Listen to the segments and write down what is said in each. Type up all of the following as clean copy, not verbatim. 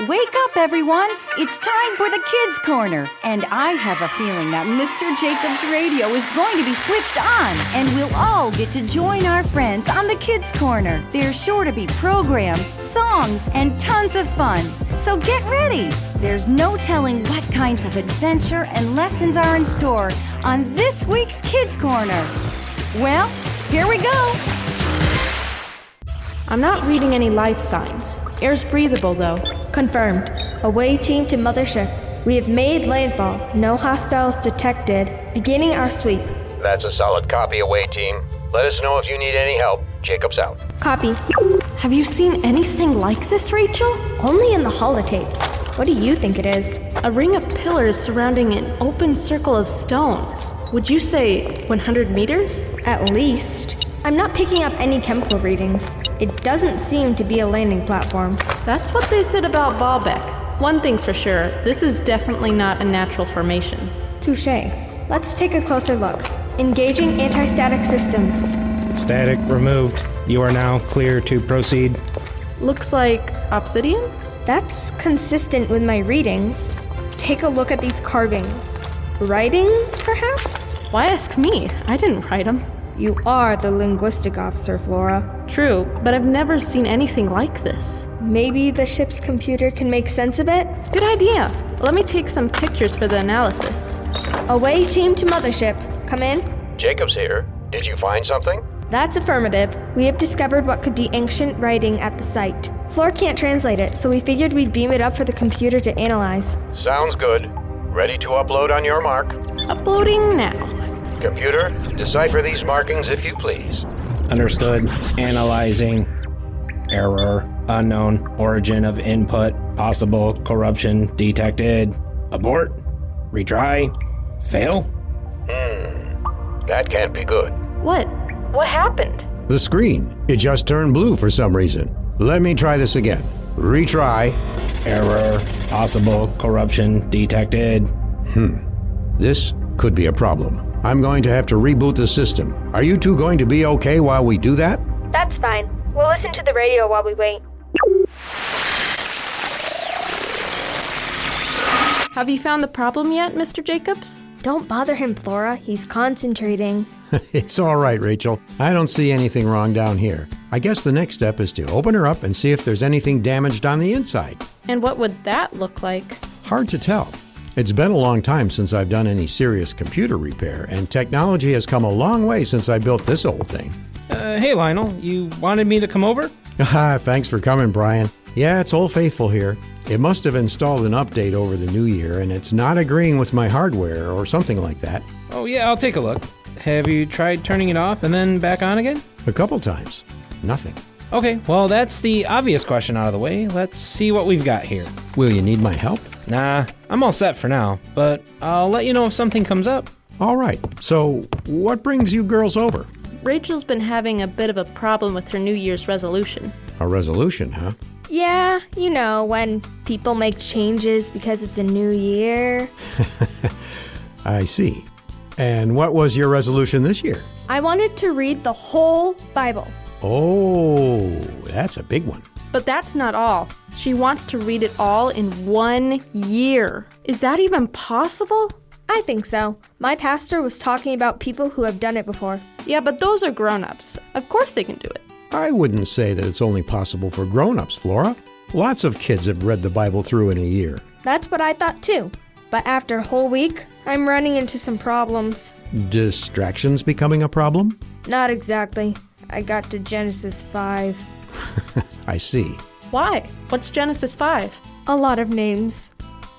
Wake up, everyone! It's time for the Kids Corner. And I have a feeling that Mr. Jacobs' radio is going to be switched on. And we'll all get to join our friends on the Kids Corner. There's sure to be programs, songs, and tons of fun. So get ready! There's no telling what kinds of adventure and lessons are in store on this week's Kids Corner. Well, here we go! I'm not reading any life signs. Air's breathable, though. Confirmed. Away team to Mothership. We have made landfall. No hostiles detected. Beginning our sweep. That's a solid copy, away team. Let us know if you need any help. Jacob's out. Copy. Have you seen anything like this, Rachel? Only in the holotapes. What do you think it is? A ring of pillars surrounding an open circle of stone. Would you say 100 meters? At least. I'm not picking up any chemical readings. It doesn't seem to be a landing platform. That's what they said about Baalbek. One thing's for sure, this is definitely not a natural formation. Touché. Let's take a closer look. Engaging anti-static systems. Static removed. You are now clear to proceed. Looks like obsidian? That's consistent with my readings. Take a look at these carvings. Writing, perhaps? Why ask me? I didn't write them. You are the linguistic officer, Flora. True, but I've never seen anything like this. Maybe the ship's computer can make sense of it? Good idea. Let me take some pictures for the analysis. Away team to Mothership. Come in. Jacob's here. Did you find something? That's affirmative. We have discovered what could be ancient writing at the site. Flora can't translate it, so we figured we'd beam it up for the computer to analyze. Sounds good. Ready to upload on your mark. Uploading now. Computer, decipher these markings if you please. Understood. Analyzing. Error. Unknown. Origin of input. Possible corruption detected. Abort. Retry. Fail. That can't be good. What? What happened? The screen. It just turned blue for some reason. Let me try this again. Retry. Error. Possible corruption detected. This could be a problem. I'm going to have to reboot the system. Are you two going to be okay while we do that? That's fine. We'll listen to the radio while we wait. Have you found the problem yet, Mr. Jacobs? Don't bother him, Flora. He's concentrating. It's all right, Rachel. I don't see anything wrong down here. I guess the next step is to open her up and see if there's anything damaged on the inside. And what would that look like? Hard to tell. It's been a long time since I've done any serious computer repair, and technology has come a long way since I built this old thing. Hey, Lionel, you wanted me to come over? Thanks for coming, Brian. Yeah, it's Old Faithful here. It must have installed an update over the new year, and it's not agreeing with my hardware or something like that. Oh, yeah, I'll take a look. Have you tried turning it off and then back on again? A couple times. Nothing. Okay, well, that's the obvious question out of the way. Let's see what we've got here. Will you need my help? Nah, I'm all set for now, but I'll let you know if something comes up. All right. So, what brings you girls over? Rachel's been having a bit of a problem with her New Year's resolution. A resolution, huh? Yeah, you know, when people make changes because it's a new year. I see. And what was your resolution this year? I wanted to read the whole Bible. Oh, that's a big one. But that's not all. She wants to read it all in 1 year. Is that even possible? I think so. My pastor was talking about people who have done it before. Yeah, but those are grown-ups. Of course they can do it. I wouldn't say that it's only possible for grown-ups, Flora. Lots of kids have read the Bible through in a year. That's what I thought too. But after a whole week, I'm running into some problems. Distractions becoming a problem? Not exactly. I got to Genesis 5. I see. Why? What's Genesis 5? A lot of names.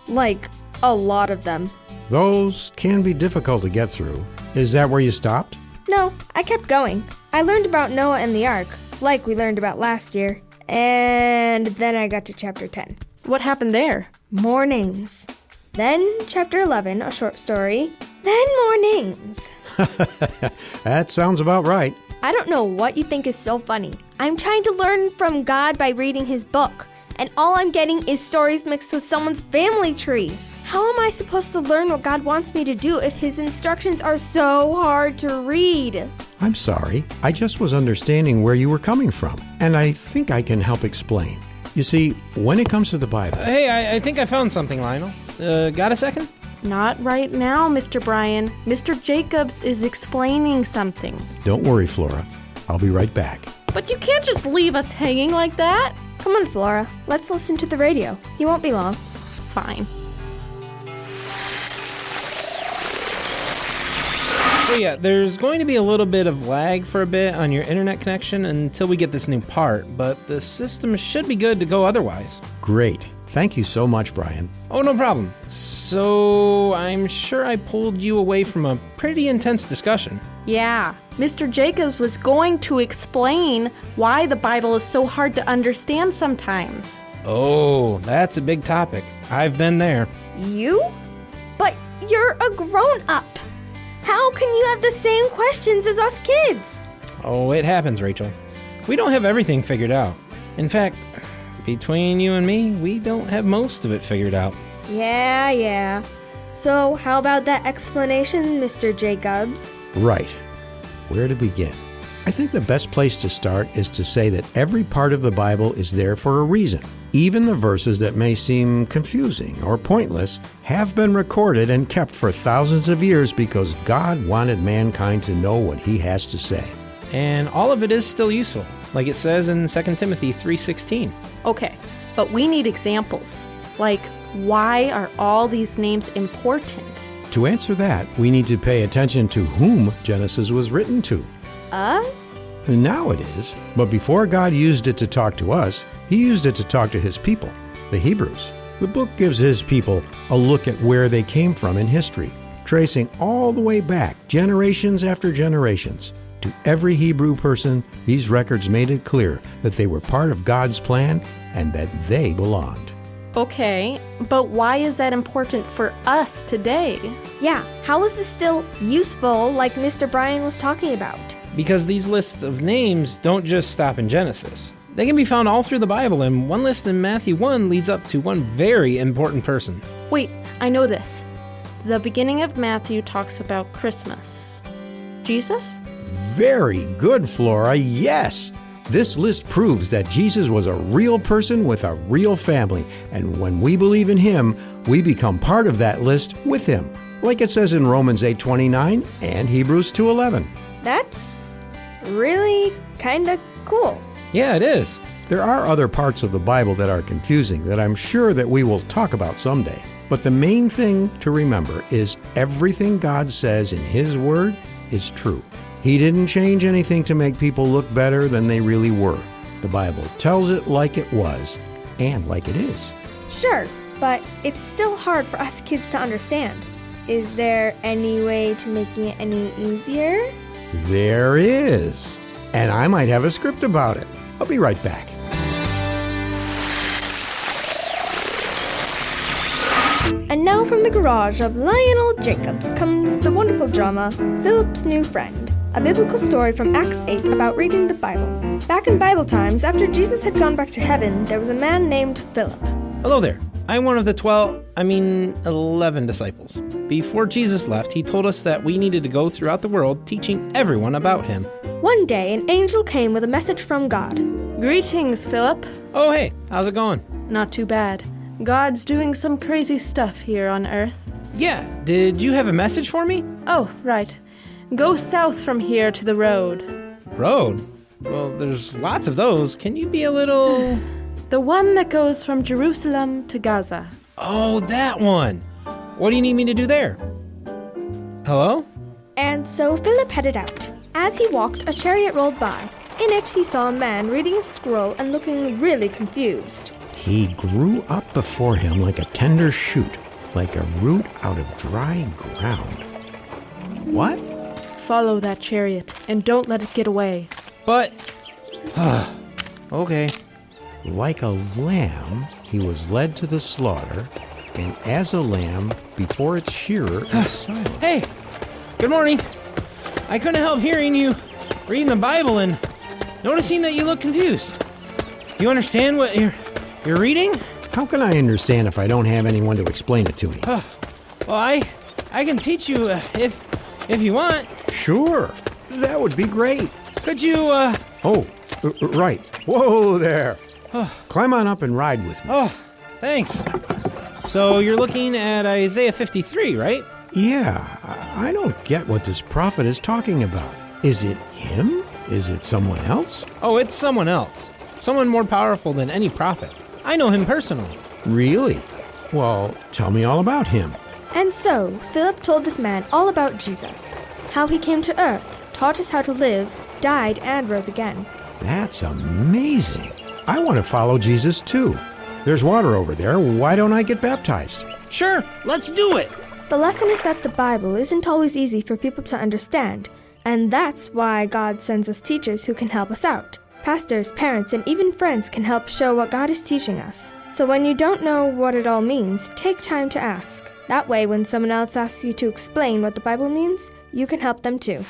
Like, a lot of them. Those can be difficult to get through. Is that where you stopped? No, I kept going. I learned about Noah and the ark, like we learned about last year. And then I got to chapter 10. What happened there? More names. Then chapter 11, a short story. Then more names. That sounds about right. I don't know what you think is so funny. I'm trying to learn from God by reading his book, and all I'm getting is stories mixed with someone's family tree. How am I supposed to learn what God wants me to do if his instructions are so hard to read? I'm sorry. I just was understanding where you were coming from, and I think I can help explain. You see, when it comes to the Bible, Hey, I think I found something, Lionel. Got a second? Not right now, Mr. Brian. Mr. Jacobs is explaining something. don't worry, Flora. I'll be right back. But you can't just leave us hanging like that. Come on, Flora. Let's listen to the radio. He won't be long. Fine. So yeah, there's going to be a little bit of lag for a bit on your internet connection until we get this new part, but the system should be good to go otherwise. Great. Thank you so much, Brian. Oh, no problem. So, I'm sure I pulled you away from a pretty intense discussion. Yeah, Mr. Jacobs was going to explain why the Bible is so hard to understand sometimes. Oh, that's a big topic. I've been there. You? But you're a grown-up. How can you have the same questions as us kids? Oh, it happens, Rachel. We don't have everything figured out. In fact, between you and me, we don't have most of it figured out. Yeah. So, how about that explanation, Mr. Jacobs? Right. Where to begin? I think the best place to start is to say that every part of the Bible is there for a reason. Even the verses that may seem confusing or pointless have been recorded and kept for thousands of years because God wanted mankind to know what he has to say. And all of it is still useful, like it says in 2 Timothy 3:16. Okay, but we need examples. Like, why are all these names important? To answer that, we need to pay attention to whom Genesis was written to. Us? Now it is, but before God used it to talk to us, he used it to talk to his people, the Hebrews. The book gives his people a look at where they came from in history, tracing all the way back, generations after generations. To every Hebrew person, these records made it clear that they were part of God's plan and that they belonged. Okay, but why is that important for us today? Yeah, how is this still useful like Mr. Brian was talking about? Because these lists of names don't just stop in Genesis. They can be found all through the Bible, and one list in Matthew 1 leads up to one very important person. Wait, I know this. The beginning of Matthew talks about Christmas. Jesus? Very good, Flora. Yes! This list proves that Jesus was a real person with a real family, and when we believe in him, we become part of that list with him, like it says in Romans 8:29 and Hebrews 2:11. That's really kinda cool. Yeah, it is. There are other parts of the Bible that are confusing that I'm sure that we will talk about someday. But the main thing to remember is everything God says in his word is true. He didn't change anything to make people look better than they really were. The Bible tells it like it was and like it is. Sure, but it's still hard for us kids to understand. Is there any way to making it any easier? There is. And I might have a script about it. I'll be right back. And now from the garage of Lionel Jacobs comes the wonderful drama, Philip's New Friend, a biblical story from Acts 8 about reading the Bible. Back in Bible times, after Jesus had gone back to heaven, there was a man named Philip. Hello there. I'm one of the 11 disciples. Before Jesus left, he told us that we needed to go throughout the world teaching everyone about him. One day, an angel came with a message from God. Greetings, Philip. Oh, hey, how's it going? Not too bad. God's doing some crazy stuff here on Earth. Yeah, did you have a message for me? Oh, right. Go south from here to the road. Road? Well, there's lots of those. Can you be a little... The one that goes from Jerusalem to Gaza. Oh, that one. What do you need me to do there? Hello? And so Philip headed out. As he walked, a chariot rolled by. In it, he saw a man reading a scroll and looking really confused. He grew up before him like a tender shoot, like a root out of dry ground. What? Follow that chariot and don't let it get away. But... okay. Like a lamb, he was led to the slaughter, and as a lamb before its shearer is silent. Hey, good morning. I couldn't help hearing you reading the Bible and noticing that you look confused. Do you understand what you're reading? How can I understand if I don't have anyone to explain it to me? Well, I can teach you if you want. Sure, that would be great. Could you, Oh, right. Whoa there. Climb on up and ride with me. Oh, thanks. So you're looking at Isaiah 53, right? Yeah, I don't get what this prophet is talking about. Is it him? Is it someone else? Oh, it's someone else. Someone more powerful than any prophet. I know him personally. Really? Well, tell me all about him. And so, Philip told this man all about Jesus, how he came to earth, taught us how to live, died, and rose again. That's amazing. I want to follow Jesus too. There's water over there. Why don't I get baptized? Sure, let's do it. The lesson is that the Bible isn't always easy for people to understand, and that's why God sends us teachers who can help us out. Pastors, parents, and even friends can help show what God is teaching us. So when you don't know what it all means, take time to ask. That way, when someone else asks you to explain what the Bible means, you can help them too.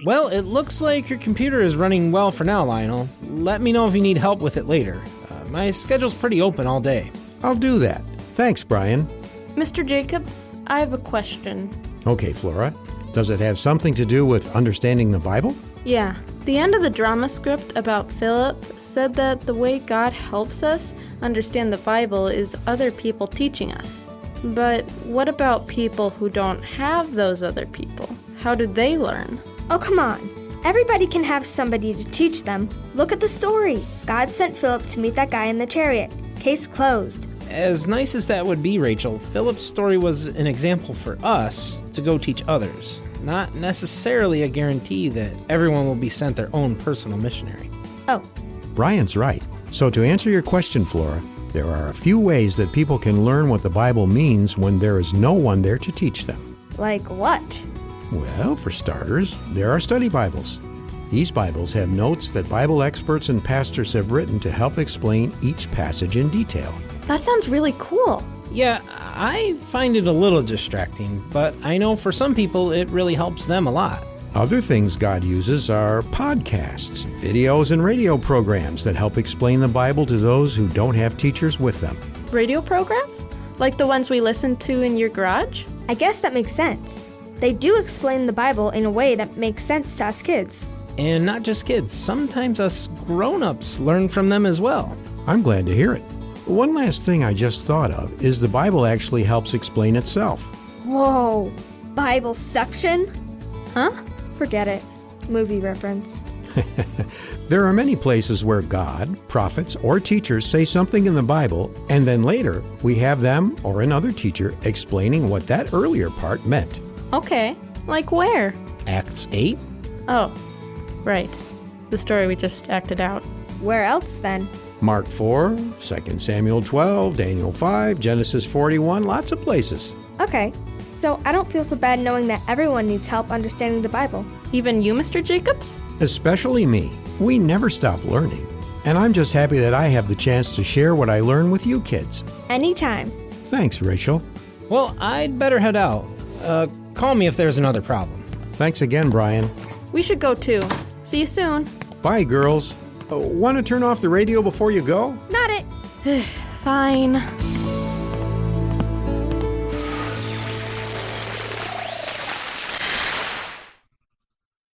Well, it looks like your computer is running well for now, Lionel. Let me know if you need help with it later. My schedule's pretty open all day. I'll do that. Thanks, Brian. Mr. Jacobs, I have a question. Okay, Flora. Does it have something to do with understanding the Bible? Yeah, the end of the drama script about Philip said that the way God helps us understand the Bible is other people teaching us. But what about people who don't have those other people? How do they learn? Oh, come on. Everybody can have somebody to teach them. Look at the story. God sent Philip to meet that guy in the chariot. Case closed. As nice as that would be, Rachel, Philip's story was an example for us to go teach others. Not necessarily a guarantee that everyone will be sent their own personal missionary. Oh, Brian's right. So to answer your question, Flora, there are a few ways that people can learn what the Bible means when there is no one there to teach them. like what? Well, for starters, there are study Bibles. These Bibles have notes that Bible experts and pastors have written to help explain each passage in detail. That sounds really cool. Yeah, I find it a little distracting, but I know for some people it really helps them a lot. Other things God uses are podcasts, videos, and radio programs that help explain the Bible to those who don't have teachers with them. Radio programs? Like the ones we listen to in your garage? I guess that makes sense. They do explain the Bible in a way that makes sense to us kids. And not just kids, sometimes us grown-ups learn from them as well. I'm glad to hear it. One last thing I just thought of is the Bible actually helps explain itself. Whoa, Bibleception? Huh? Forget it. Movie reference. There are many places where God, prophets, or teachers say something in the Bible, and then later we have them or another teacher explaining what that earlier part meant. Okay. Like where? Acts 8? Oh, right. The story we just acted out. Where else then? Mark 4, 2 Samuel 12, Daniel 5, Genesis 41, lots of places. Okay, so I don't feel so bad knowing that everyone needs help understanding the Bible. Even you, Mr. Jacobs? Especially me. We never stop learning. And I'm just happy that I have the chance to share what I learn with you kids. Anytime. Thanks, Rachel. Well, I'd better head out. Call me if there's another problem. Thanks again, Brian. We should go too. See you soon. Bye, girls. Want to turn off the radio before you go? Not it. Fine.